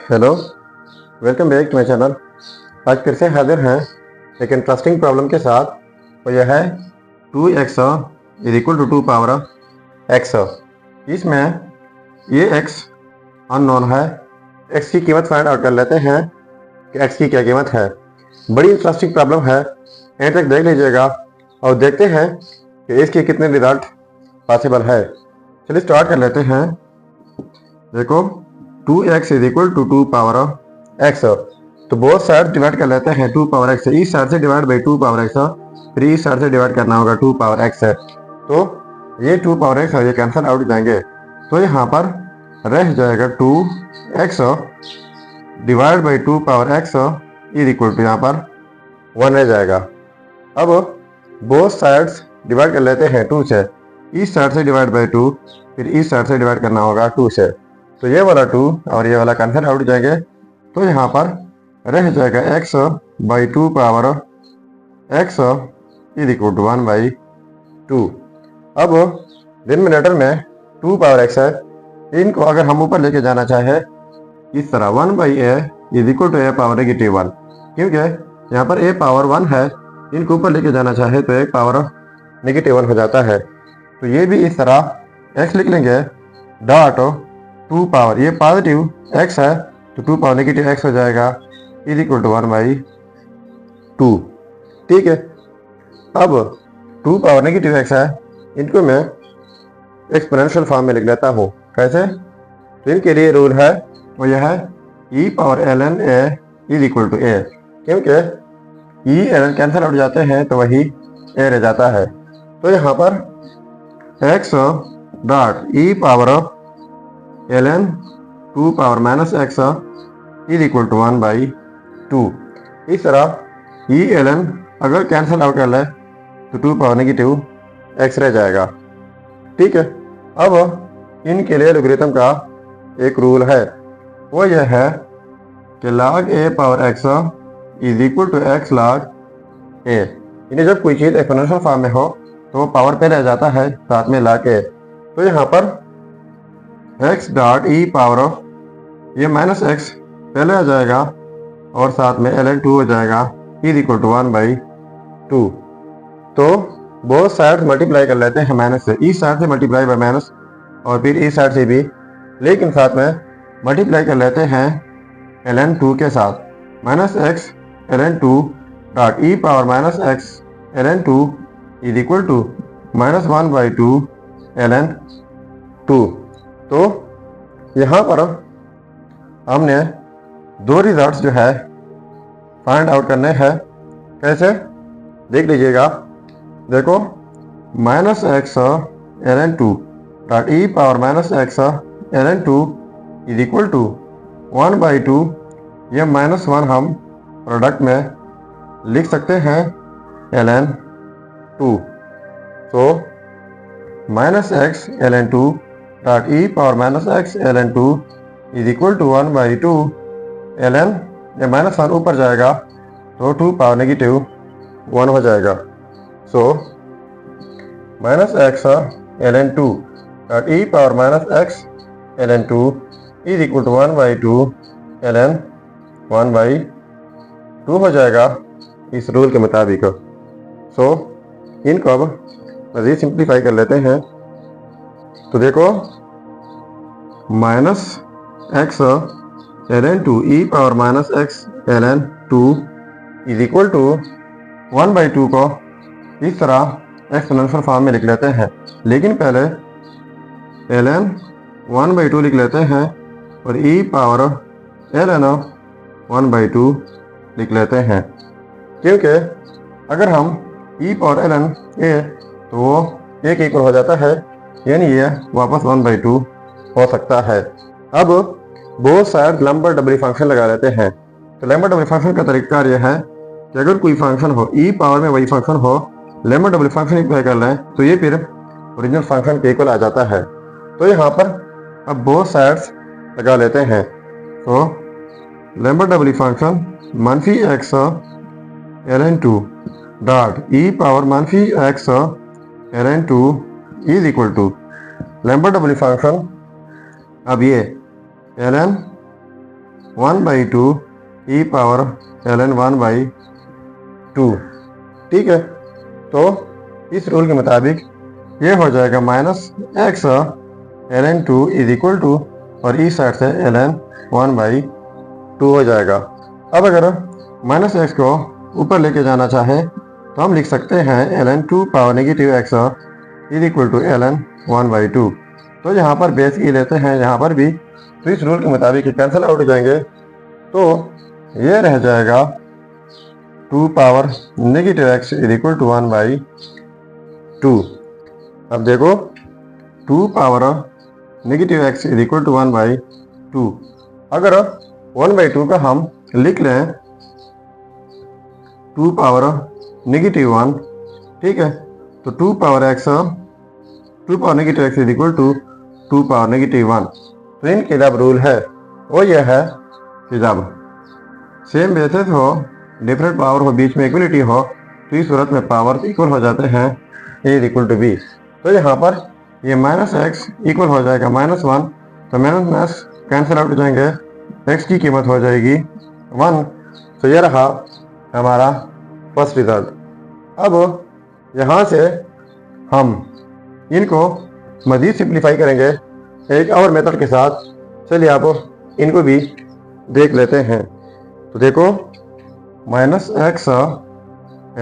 Hello, welcome back to my channel. आज फिर से हाजिर हैं एक इंटरेस्टिंग प्रॉब्लम के साथ। तो यह है 2x is equal to 2 power x। इसमें ये x अननोन है। x की कीमत फाइंड आउट कर लेते हैं कि x की क्या कीमत है। बड़ी इंटरेस्टिंग प्रॉब्लम है, एंड तक देख लीजिएगा और देखते हैं कि इसके कितने रिजल्ट पॉसिबल है। चलिए स्टार्ट कर लेते हैं। देखो 2x is equal to 2 power x। तो बोथ साइड डिवाइड कर लेते हैं 2 पावर x। इस साइड से डिवाइड बाई 2 पावर x, फिर इस साइड से डिवाइड करना होगा 2 पावर x है। तो ये 2 पावर x और ये कैंसिल आउट जाएंगे, तो यहाँ पर रह जाएगा 2x divide by 2 power x is equal to यहाँ पर 1 रह जाएगा। अब बोथ साइड्स डिवाइड कर लेते हैं 2 से। इस साइड से डिवाइड बाई 2, फिर इस साइड से डिवाइड करना होगा 2 से। तो ये वाला 2 और ये वाला कैंसिल आउट जाएंगे, तो यहाँ पर रह जाएगा x by 2 power x is equal to 1 by 2। अब डिनोमिनेटर में 2 पावर x है, इनको अगर हम ऊपर लेके जाना चाहे इस तरह 1 by a is equal to a power -1, क्योंकि यहाँ पर a पावर 1 है, इनको ऊपर लेके जाना चाहे तो एक पावर -1 हो जाता है। तो ये भी इस तरह x लिख लेंगे डॉट 2 पावर, ये पॉजिटिव x है तो 2 पावर नेगेटिव x हो जाएगा इज इक्वल टू 1 बाई 2। ठीक है, अब 2 पावर नेगेटिव x है, इनको मैं एक्सपोनेंशियल फॉर्म में लिख लेता हूँ। कैसे? तो इनके लिए रूल है वो यह है e power ln a is equal to a, क्योंकि e ln कैंसिल आउट जाते हैं तो वही a रह जाता है। तो यहाँ पर x dot e power ln 2 power minus x is equal to 1 by 2। इस तरह e ln अगर कैंसिल आउट कर ले तो 2 पावर नेगेटिव x रह जाएगा। ठीक है, अब इनके लिए लोगरिथम का एक रूल है, वो यह है कि log a power x is equal to x log a। यानी जब कोई चीज़ एक्सपोनेंशियल फॉर्म में हो तो वो पावर पे रह जाता है साथ में log a। तो यहाँ पर x डॉट e पावर ये माइनस x पहले आ जाएगा और साथ में ln 2 हो जाएगा इज इक्वल टू 1 बाई 2। तो बोथ साइड मल्टीप्लाई कर लेते हैं माइनस से, इस साइड से मल्टीप्लाई बाई माइनस और फिर इस साइड से भी, लेकिन साथ में मल्टीप्लाई कर लेते हैं ln 2 के साथ। Minus x ln 2 dot e power minus x ln 2 is equal to minus 1 by 2 ln 2। तो यहाँ पर हमने दो रिजल्ट्स जो है फाइंड आउट करने हैं। कैसे? देख लीजिएगा। देखो minus x ln 2 dot e power minus x ln 2 is equal to 1 by 2। ये -1 हम प्रोडक्ट में लिख सकते हैं ln 2। तो minus x ln 2 dot e power minus x ln 2 is equal to 1 by 2 ln, ये -1 ऊपर जाएगा तो 2 पावर नेगेटिव 1 हो जाएगा। So minus x ln 2 dot e power minus x ln 2 is equal to 1 by 2 ln 1 by 2 हो जाएगा इस rule के मुताबिक। सो इनको अब मज़ीद सिंप्लीफाई कर लेते हैं। तो देखो minus x ln 2 e power minus x ln 2 is equal to 1 by 2 को इस तरह एक्सपोनेंशियल फॉर्म में लिख लेते हैं, लेकिन पहले ln 1 बाई 2 लिख लेते हैं और e पावर ln 1 बाई 2 लिख लेते हैं, क्योंकि अगर हम e पावर ln a तो वो एक इक्वल हो जाता है, यानी ये वापस 1 बाई 2 हो सकता है। अब both side Lambert double function लगा लेते हैं। तो लैम्बर्ट डबल फंक्शन का तरीका यह है कि अगर कोई फंक्शन हो e पावर में वही फंक्शन हो, लैम्बर्ट डबल फंक्शन अप्लाई कर लें तो ये फिर ओरिजिनल फंक्शन के इक्वल आ जाता है। तो यहाँ पर अब बोथ साइड्स लगा लेते हैं। तो लैम्बर्ट डबल फंक्शन मानफी x ln 2 dot e power मानफी x ln 2 is equal to Lambert double function. अब ये ln 1/2 ई पावर ln 1/2। ठीक है, तो इस रूल के मुताबिक ये हो जाएगा -x ln 2 is equal to, और इस साइड से ln 1/2 हो जाएगा। अब अगर -x को ऊपर लेके जाना चाहे तो हम लिख सकते हैं ln 2 power negative x is equal to ln 1/2। तो यहाँ पर बेस ई लेते हैं, यहाँ पर भी, तो इस रूल के मुताबिक कैंसिल आउट हो जाएंगे, तो ये रह जाएगा 2 power negative x is equal to 1/2। अब देखो 2 power negative x is equal to 1/2। अगर 1/2 का हम लिख लें 2 पावर नेगेटिव 1, ठीक है, तो 2 power negative x is equal to 2 power negative 1। तो इनके जब रूल है वो यह है कि जब सेम बेसिस हो, डिफरेंट पावर हो, बीच में इक्वलिटी हो, तो इस सूरत में पावर इक्वल हो जाते हैं, a is equal to b। तो यहाँ पर ये -x इक्वल हो जाएगा -1, तो माइनस कैंसिल आउट हो जाएंगे, x की कीमत हो जाएगी 1। तो ये रहा हमारा फर्स्ट रिजल्ट। अब यहाँ से हम इनको मज़ीद सिंप्लीफाई करेंगे एक और मेथड के साथ। चलिए आप इनको भी देख लेते हैं। तो देखो -x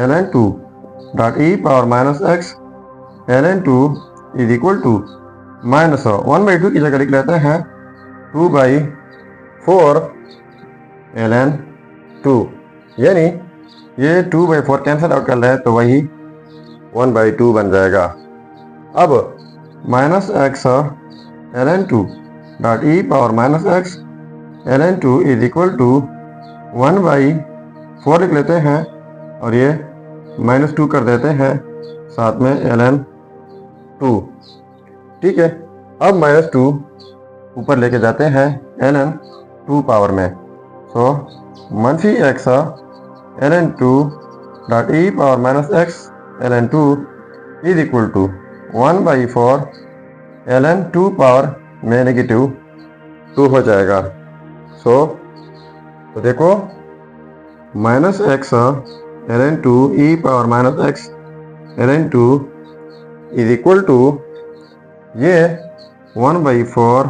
ln 2 dot e power -x ln 2 is equal to -1/2 की जगह लिख लेते हैं 2/4 ln 2, यानी ये 2/4 कैंसिल आउट कर रहे हैं तो वही 1/2 बन जाएगा। अब -x ln 2 dot e power -x ln 2 is equal to 1/4 लिख लेते हैं, और ये -2 कर देते हैं साथ में ln 2। ठीक है, अब -2 ऊपर लेके जाते हैं ln 2 पावर में, so -x ln 2 dot e power -x ln 2 is equal to 1/4 ln 2 power में नेगेटिव 2 हो जाएगा। तो देखो -x ln 2 e power -x ln 2 is equal to ये 1/4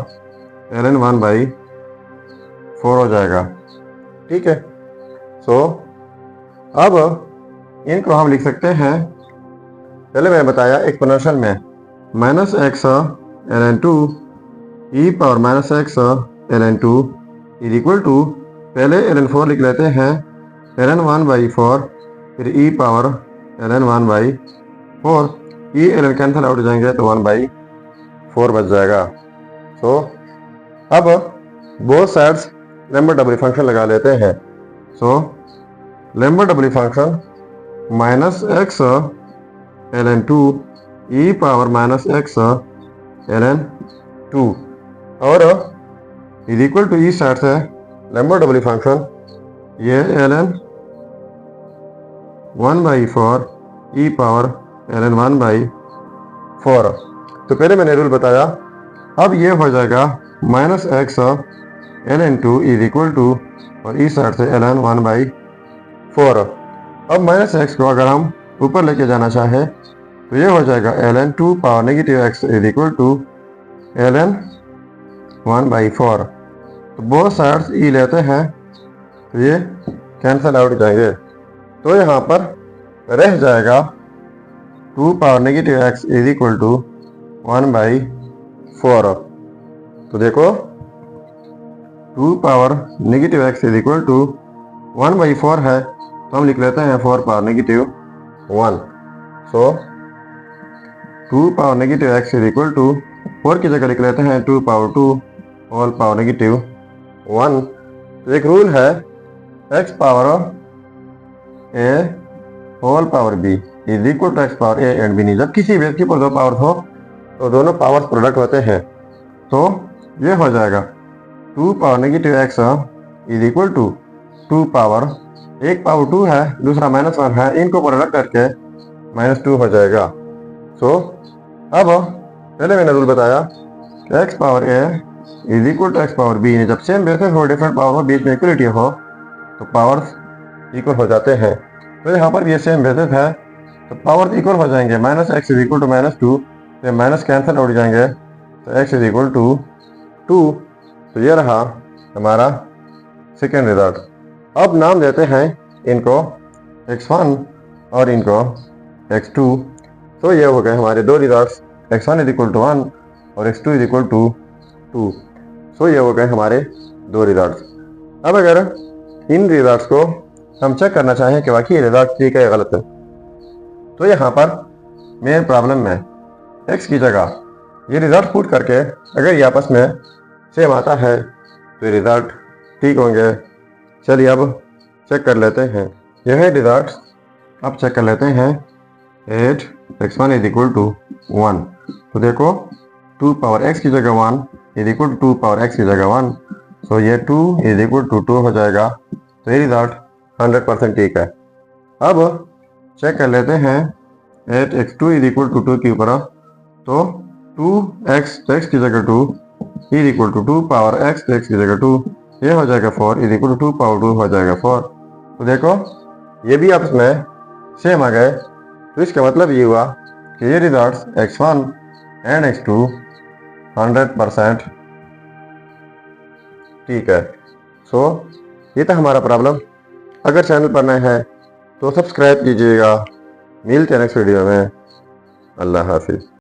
ln 1/4 हो जाएगा। ठीक है, अब इनको हम लिख सकते हैं, पहले मैंने बताया एक्सपोनेंशियल में -x ln 2 e power -x ln 2 is equal to, पहले ln 4 लिख लेते हैं, ln 1/4, फिर e power ln 1/4, e ln cancel out हो जाएंगे तो 1/4 बच जाएगा। अब both sides Lambert double function लगा लेते हैं। Lambert double function -x ln 2 e power -x ln 2, और इज इक्वल टू इस साइड से लैम्बर्ट डबल फंक्शन ये ln 1/4 ई पावर ln 1/4। तो पहले मैंने रूल बताया, अब ये हो जाएगा -x ln 2 is equal to, और इस साइड से ln 1/4। अब -x को अगर हम ऊपर लेके जाना चाहे तो ये हो जाएगा ln 2 power negative x is equal to ln 1/4। तो बोथ साइड्स ई लेते हैं तो ये कैंसिल आउट जाएंगे, तो यहाँ पर रह जाएगा 2 power negative x is equal to 1/4। तो देखो 2 power negative x is equal to 1/4 है, तो हम लिख लेते हैं 4 power negative 1। 2 power negative x is equal to 4 की जगह लिख लेते हैं 2 पावर 2 होल पावर नेगेटिव 1। तो एक रूल है x power a whole power b is equal to x power a and b नहीं। जब किसी बेस के ऊपर दो पावर हो तो दोनों पावर्स प्रोडक्ट होते हैं, तो ये हो जाएगा 2 power negative x is equal to 2 power, एक पावर 2 है दूसरा -1 है, इनको प्रोडक्ट करके -2 हो जाएगा। अब पहले मैंने रूल बताया कि x power a is equal to x power b. जब सेम बेसिस हो, डिफरेंट पावर हो, बीच में इक्वलिटी हो, तो पावर्स इक्वल हो जाते हैं। तो यहाँ पर भी ये सेम बेसिस है, तो पावर्स इक्वल हो जाएंगे। Minus x is equal to minus two, तो माइनस कैंसिल उड़ जाएंगे, तो x is equal to two. तो ये रहा हमारा सेकेंड रिजल्ट। अब नाम देते हैं इनको x1 और इनको x2। तो ये हो गए हमारे दो results, x1 is equal to 1 और x2 इज इक्वल टू 2। सो ये हो गए हमारे दो रिजल्ट्स। अब अगर इन रिजल्ट्स को हम चेक करना चाहें कि वाकई ये रिजल्ट ठीक है या गलत है, तो यहाँ पर मेन प्रॉब्लम में x की जगह ये रिजल्ट पुट करके अगर ये आपस में सेम आता है तो ये रिजल्ट ठीक होंगे। चलिए अब चेक कर लेते हैं। यह है रिजल्ट। अब चेक कर लेते हैं। 8 x1 इज इक्वल टू 1। तो देखो 2 पावर x की जगह 1 is equal to 2 power x की जगह 1। सो ये 2 इज इक्वल टू 2 हो जाएगा। तो ये रिजल्ट 100% ठीक है। अब चेक कर लेते हैं 8x2 इज इक्वल टू 2 के ऊपर। तो 2x की जगह 2 is equal to 2 power x की जगह 2, ये हो जाएगा 4 इज इक्वल टू 2 पावर 2 हो जाएगा 4। तो देखो ये भी आपस में सेम आ गए। तो इसका मतलब ये हुआ कि ये रिजल्ट्स x1 एंड x2 100% ठीक है। सो ये था हमारा प्रॉब्लम। अगर चैनल पर नए हैं तो सब्सक्राइब कीजिएगा। मिलते हैं नेक्स्ट वीडियो में। अल्लाह हाफिज़।